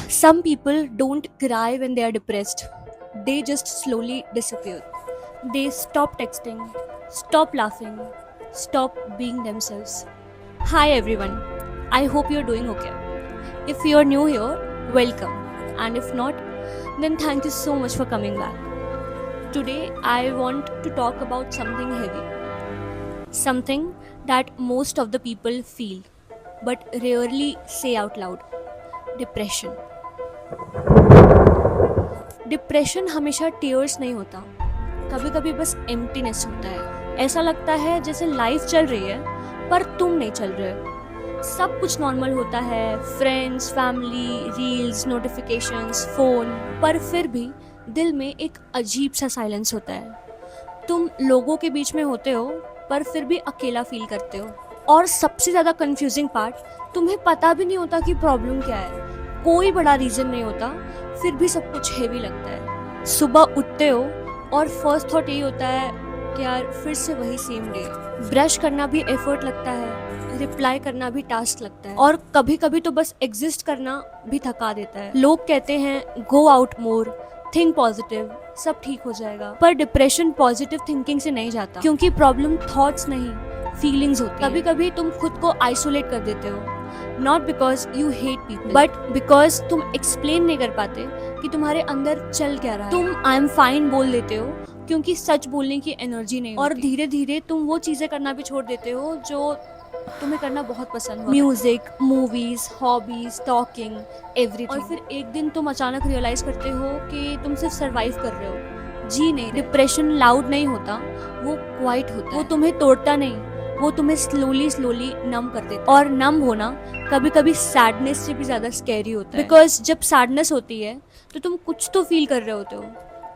Some people don't cry when they are depressed. They just slowly disappear. They stop texting, stop laughing, stop being themselves. Hi everyone. I hope you're doing okay. If you're new here, welcome. And if not, then thank you so much for coming back. Today I want to talk about something heavy. Something that most of the people feel but rarely say out loud. Depression. Depression हमेशा tears नहीं होता, कभी कभी बस emptiness होता है। ऐसा लगता है जैसे लाइफ चल रही है पर तुम नहीं चल रहे हो। सब कुछ नॉर्मल होता है, friends, family, reels, notifications, phone, पर फिर भी दिल में एक अजीब सा साइलेंस होता है। तुम लोगों के बीच में होते हो पर फिर भी अकेला फील करते हो। और सबसे ज़्यादा कंफ्यूजिंग पार्ट, तुम्हें पता भी नहीं होता कि प्रॉब्लम क्या है। कोई बड़ा रीज़न नहीं होता, फिर भी सब कुछ हेवी लगता है। सुबह उठते हो और फर्स्ट थॉट यही होता है कि यार फिर से वही सेम डे। ब्रश करना भी एफर्ट लगता है, रिप्लाई करना भी टास्क लगता है, और कभी कभी तो बस एग्जिस्ट करना भी थका देता है। लोग कहते हैं go out more, think positive, सब ठीक हो जाएगा। पर डिप्रेशन पॉजिटिव थिंकिंग से नहीं जाता, क्योंकि प्रॉब्लम थॉट्स नहीं, फीलिंग्स होती है। कभी कभी तुम खुद को आइसोलेट कर देते हो, not because you hate people but because तुम एक्सप्लेन नहीं कर पाते कि तुम्हारे अंदर चल क्या रहा है। तुम आई एम फाइन बोल देते हो क्योंकि सच बोलने की एनर्जी नहीं होती। और धीरे धीरे तुम वो चीज़ें करना भी छोड़ देते हो जो तुम्हें करना बहुत पसंद हो, music, movies, hobbies, talking, everything. और फिर एक दिन तुम अचानक रियलाइज करते हो कि तुम सिर्फ सर्वाइव कर रहे हो, जी नहीं। डिप्रेशन लाउड नहीं होता, वो क्वाइट होता है। वो तुम्हें तोड़ता नहीं, वो तुम्हें स्लोली नम कर देता है। और नम होना कभी कभी सैडनेस से भी ज़्यादा स्कैरी होता है, बिकॉज जब सैडनेस होती है तो तुम कुछ तो फील कर रहे होते हो,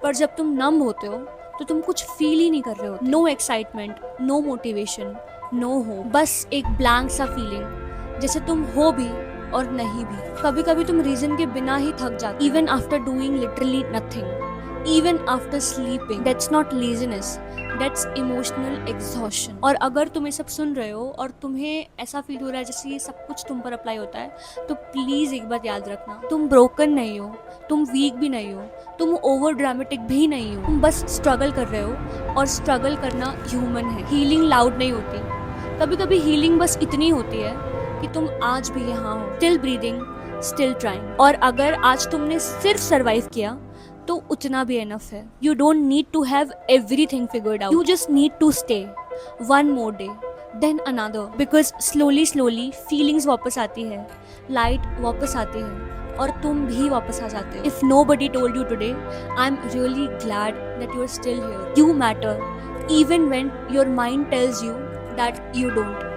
पर जब तुम नम होते हो तो तुम कुछ फील ही नहीं कर रहे होते। No excitement, no motivation, no hope, बस एक ब्लैंक सा फीलिंग, जैसे तुम हो भी और नहीं भी। कभी कभी तुम रीजन के बिना ही थक जाते, even after doing literally nothing, even after sleeping. That's not laziness, that's emotional exhaustion. और अगर तुम ये सब सुन रहे हो और तुम्हें ऐसा फील हो रहा है जैसे ये सब कुछ तुम पर अप्लाई होता है, तो प्लीज़ एक बात याद रखना, तुम ब्रोकन नहीं हो, तुम वीक भी नहीं हो, तुम ओवर ड्रामेटिक भी नहीं हो। तुम बस स्ट्रगल कर रहे हो, और स्ट्रगल करना ह्यूमन है। हीलिंग लाउड नहीं होती, कभी कभी हीलिंग बस इतनी होती है कि तुम आज भी यहाँ हो, स्टिल ब्रीदिंग, स्टिल ट्राइंग। और अगर आज तुमने सिर्फ सर्वाइव किया तो उतना भी एनफ है। You don't need to have everything figured out, you just need to stay one more day, then another, because slowly feelings वापस आती है, लाइट वापस आती है, और तुम भी वापस आ जाते हो। If nobody told you today, I am really glad that you are still here. You matter even when your mind tells you that you don't.